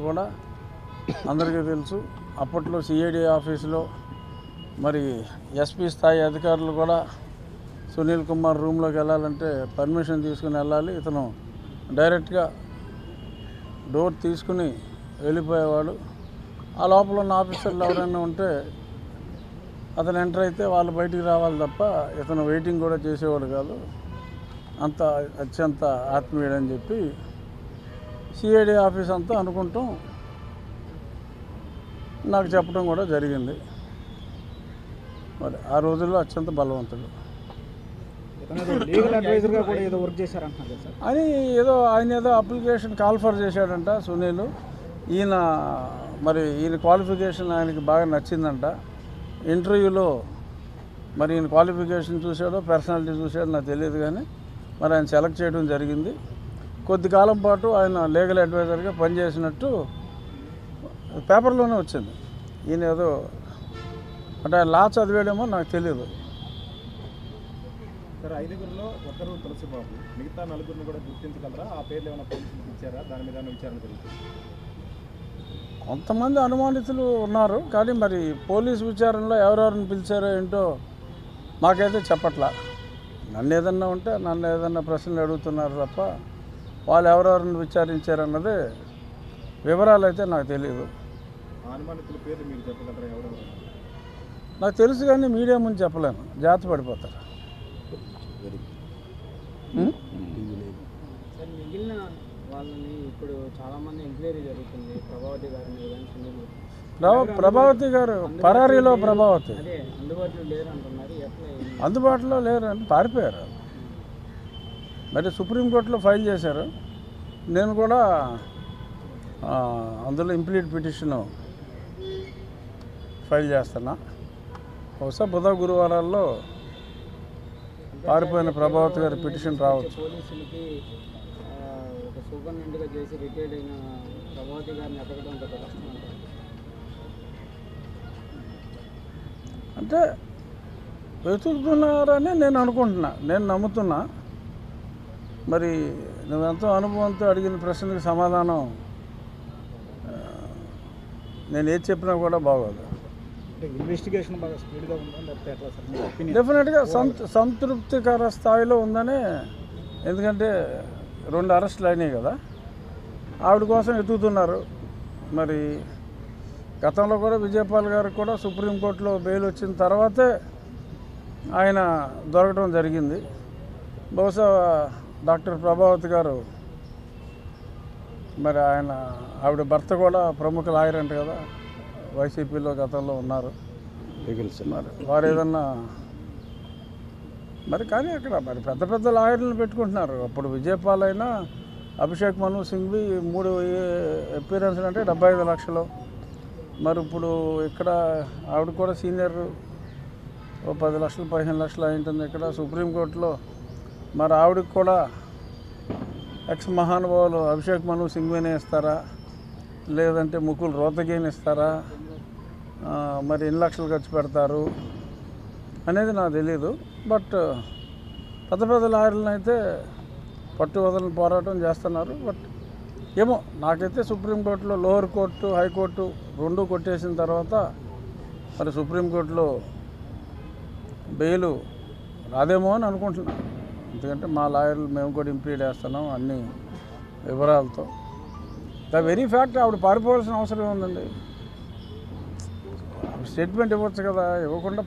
కూడా అందరికీ తెలుసు. అప్పట్లో సిఐడి ఆఫీసులో మరి ఎస్పీ స్థాయి అధికారులు కూడా సునీల్ కుమార్ రూమ్లోకి వెళ్ళాలంటే పర్మిషన్ తీసుకుని వెళ్ళాలి. ఇతను డైరెక్ట్గా డోర్ తీసుకుని వెళ్ళిపోయేవాడు. ఆ లోపల ఉన్న ఆఫీసర్లు ఎవరైనా ఉంటే అతను ఎంటర్ అయితే వాళ్ళు బయటికి రావాలి తప్ప ఇతను వెయిటింగ్ కూడా చేసేవాడు కాదు. అంత అత్యంత ఆత్మీయుడని చెప్పి సిఐడి ఆఫీస్ అంతా అనుకుంటాం, నాకు చెప్పడం కూడా జరిగింది. మరి ఆ రోజుల్లో అత్యంత బలవంతుడు అని ఆయన ఏదో అప్లికేషన్ కాల్ఫర్ చేశాడంట సునీల్. ఈయన క్వాలిఫికేషన్ ఆయనకి బాగా నచ్చిందంట. ఇంటర్వ్యూలో మరి ఈయన క్వాలిఫికేషన్ చూశాడో పర్సనాలిటీ చూశాడో నాకు తెలియదు, కానీ మరి ఆయన సెలెక్ట్ చేయడం జరిగింది. కొద్ది కాలం పాటు ఆయన లీగల్ అడ్వైజర్గా పనిచేసినట్టు పేపర్లోనే వచ్చింది. ఈయన ఏదో అంటే ఆయన లా చదివాడేమో నాకు తెలియదు. సార్, 5గురిలో ఒకరు తులసిబాబు, మిగతా 4గురిని కూడా గుర్తించగలరా? ఆ పేర్లు ఏమైనా పోలీసులకు ఇచ్చారా? దాని మీద విచారణ జరుగుతుంది. కొంతమంది అనుమానితులు ఉన్నారు, కానీ మరి పోలీసు విచారణలో ఎవరెవరిని పిలిచారో ఏంటో మాకైతే చెప్పట్లా. నన్ను ఏదన్నా ప్రశ్నలు అడుగుతున్నారు తప్ప వాళ్ళు ఎవరెవరిని విచారించారన్నది వివరాలు అయితే నాకు తెలియదు. అనుమానితుల పేర్లు మీరు చెప్పగలరా? ఎవరెవరు? నాకు తెలుసు, కానీ మీడియా ముందు చెప్పలేను, జాగ్రత్త పడిపోతారు. మిగిలిన వాళ్ళని ఇప్పుడు చాలామంది ఎంక్వైరీ జరుగుతుంది. ప్రభావతి గారి మీద, ప్రభావతి గారు పరారీలో ప్రభావతి అందుబాటులో లేరు అంటున్నారు. అందుబాటులో లేరు అని పారిపోయారు. మరి సుప్రీంకోర్టులో ఫైల్ చేశారు. నేను కూడా అందులో ఇంప్లీట్ పిటిషన్ ఫైల్ చేస్తున్నా. బహుశా బుధ గురువారాల్లో పారిపోయిన ప్రభావతి గారి పిటిషన్ రావచ్చు. పోలీసులకి ఒక సూపరింటెండెంట్గా చేసి రిటైర్డ్ అయిన ప్రభావతి గారిని ఎదగడం పెద్ద కష్టం అంటారు. అంటే వెతుకుతున్నారని నేను అనుకుంటున్నా, నేను నమ్ముతున్నా. మరి నువ్వెంతో అనుభవంతో అడిగిన ప్రశ్నకి సమాధానం నేను ఏది చెప్పినా కూడా బాగోదు. ఇన్వెస్టిగేషన్ బాగా స్పీడ్గా ఉందా లేకపోతే ఎట్లా సార్? డెఫినెట్గా సంతృప్తికర స్థాయిలో ఉందని. ఎందుకంటే 2 అరెస్టులు అయినాయి కదా, ఆవిడ కోసం ఎత్తుకుతున్నారు. మరి గతంలో కూడా విజయపాల్ గారికి కూడా సుప్రీంకోర్టులో బెయిల్ వచ్చిన తర్వాతే ఆయన దొరకడం జరిగింది. బహుశా డాక్టర్ ప్రభావతి గారు మరి ఆవిడ భర్త కూడా ప్రముఖ లాయర్ అంట కదా, వైసీపీలో గతంలో ఉన్నారు. మరి వారు ఏదన్నా మరి కానీ అక్కడ మరి పెద్ద పెద్ద లాయర్లను పెట్టుకుంటున్నారు. అప్పుడు విజయపాల్ అయినా అభిషేక్ మను సింఘ్వి 3 అపీరెన్స్లు అంటే 75 లక్షలు. మరి ఇప్పుడు ఇక్కడ ఆవిడ కూడా సీనియర్, 10 లక్షలు 15 లక్షలు అయి ఉంటుంది. ఇక్కడ సుప్రీంకోర్టులో మరి ఆవిడకి కూడా ఎక్స్ మహానుభావులు అభిషేక్ మను సింఘ్వినే ఇస్తారా, లేదంటే ముకుల్ రోహతగీని ఇస్తారా, మరి ఎన్ని లక్షలు ఖర్చు పెడతారు అనేది నాకు తెలీదు. బట్ పెద్ద పెద్ద లాయర్లను అయితే పట్టు వదలని పోరాటం చేస్తున్నారు. బట్ ఏమో, నాకైతే సుప్రీంకోర్టులో లోవర్ కోర్టు హైకోర్టు 2 కొట్టేసిన తర్వాత మరి సుప్రీంకోర్టులో బెయిలు రాదేమో అని అనుకుంటున్నాను. ఎందుకంటే మా లాయర్లు మేము కూడా ఇంప్లీడ్ చేస్తున్నాం అన్ని వివరాలతో. ద వెరీ ఫ్యాక్ట్ ఆవిడ పారిపోవాల్సిన అవసరం ఉందండి. స్టేట్మెంట్ ఇవ్వచ్చు కదా, ఇవ్వకుండా